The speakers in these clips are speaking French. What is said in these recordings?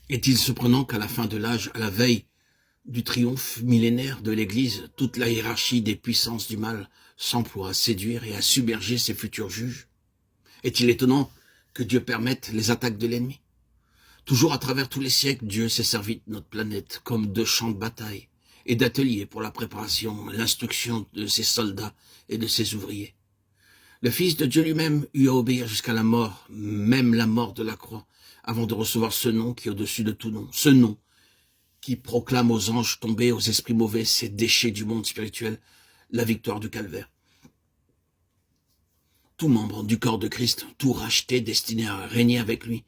Est-il surprenant qu'à la fin de l'âge, à la veille du triomphe millénaire de l'Église, toute la hiérarchie des puissances du mal s'emploie à séduire et à submerger ses futurs juges? Est-il étonnant que Dieu permette les attaques de l'ennemi? Toujours à travers tous les siècles, Dieu s'est servi de notre planète comme de champ de bataille et d'atelier pour la préparation, l'instruction de ses soldats et de ses ouvriers. Le Fils de Dieu lui-même eut à obéir jusqu'à la mort, même la mort de la croix, avant de recevoir ce nom qui est au-dessus de tout nom, ce nom qui proclame aux anges tombés, aux esprits mauvais, ces déchets du monde spirituel, la victoire du calvaire. Tout membre du corps de Christ, tout racheté, destiné à régner avec lui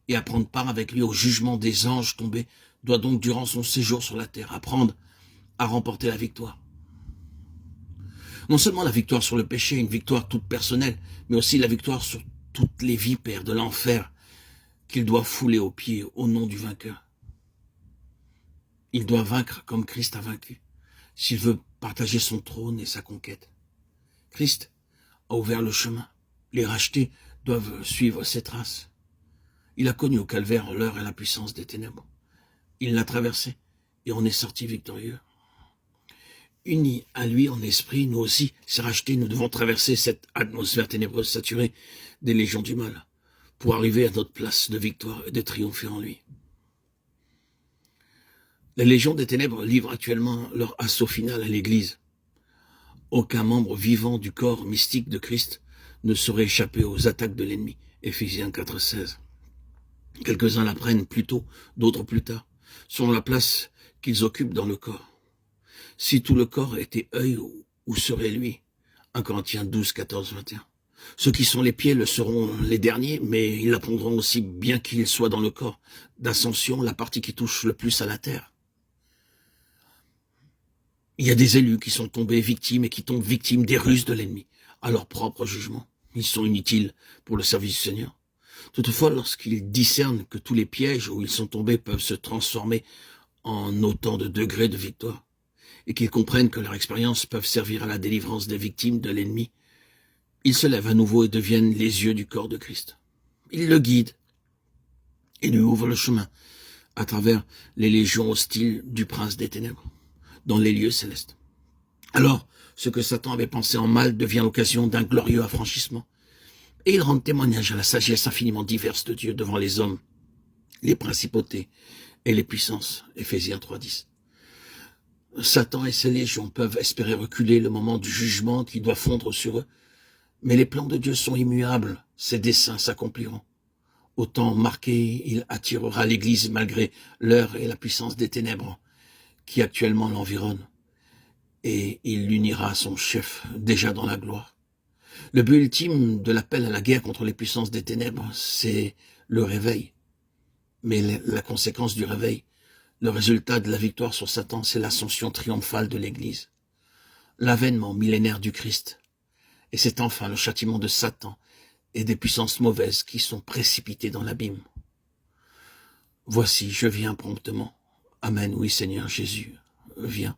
et à prendre part avec lui au jugement des anges tombés, doit donc, durant son séjour sur la terre, apprendre à remporter la victoire. Non seulement la victoire sur le péché, une victoire toute personnelle, mais aussi la victoire sur toutes les vipères de l'enfer qu'il doit fouler aux pieds au nom du vainqueur. Il doit vaincre comme Christ a vaincu, s'il veut partager son trône et sa conquête. Christ a ouvert le chemin. Les rachetés doivent suivre ses traces. Il a connu au calvaire l'heure et la puissance des ténèbres. Il l'a traversé et on est sorti victorieux. Unis à lui en esprit, nous aussi, ces rachetés, nous devons traverser cette atmosphère ténébreuse saturée des légions du mal pour arriver à notre place de victoire et de triompher en lui. Les légions des ténèbres livrent actuellement leur assaut final à l'Église. Aucun membre vivant du corps mystique de Christ ne saurait échapper aux attaques de l'ennemi. Éphésiens 4,16. Quelques-uns l'apprennent plus tôt, d'autres plus tard, selon la place qu'ils occupent dans le corps. Si tout le corps était œil, où serait lui? 1 Corinthiens 12, 14, 21. Ceux qui sont les pieds le seront les derniers, mais ils l'apprendront aussi bien qu'ils soient dans le corps d'ascension, la partie qui touche le plus à la terre. Il y a des élus qui sont tombés victimes et qui tombent victimes des ruses de l'ennemi, à leur propre jugement. Ils sont inutiles pour le service du Seigneur. Toutefois, lorsqu'ils discernent que tous les pièges où ils sont tombés peuvent se transformer en autant de degrés de victoire, et qu'ils comprennent que leurs expériences peuvent servir à la délivrance des victimes de l'ennemi, ils se lèvent à nouveau et deviennent les yeux du corps de Christ. Ils le guident et lui ouvrent le chemin à travers les légions hostiles du prince des ténèbres, dans les lieux célestes. Alors, ce que Satan avait pensé en mal devient l'occasion d'un glorieux affranchissement. Et ils rendent témoignage à la sagesse infiniment diverse de Dieu devant les hommes, les principautés et les puissances. Éphésiens 3,10. Satan et ses légions peuvent espérer reculer le moment du jugement qui doit fondre sur eux, mais les plans de Dieu sont immuables, ses desseins s'accompliront. Au temps marqué, il attirera l'Église malgré l'heure et la puissance des ténèbres qui actuellement l'environnent, et il l'unira à son chef déjà dans la gloire. Le but ultime de l'appel à la guerre contre les puissances des ténèbres, c'est le réveil. Mais la conséquence du réveil, le résultat de la victoire sur Satan, c'est l'ascension triomphale de l'Église, l'avènement millénaire du Christ. Et c'est enfin le châtiment de Satan et des puissances mauvaises qui sont précipitées dans l'abîme. Voici, je viens promptement. Amen, oui Seigneur Jésus, viens.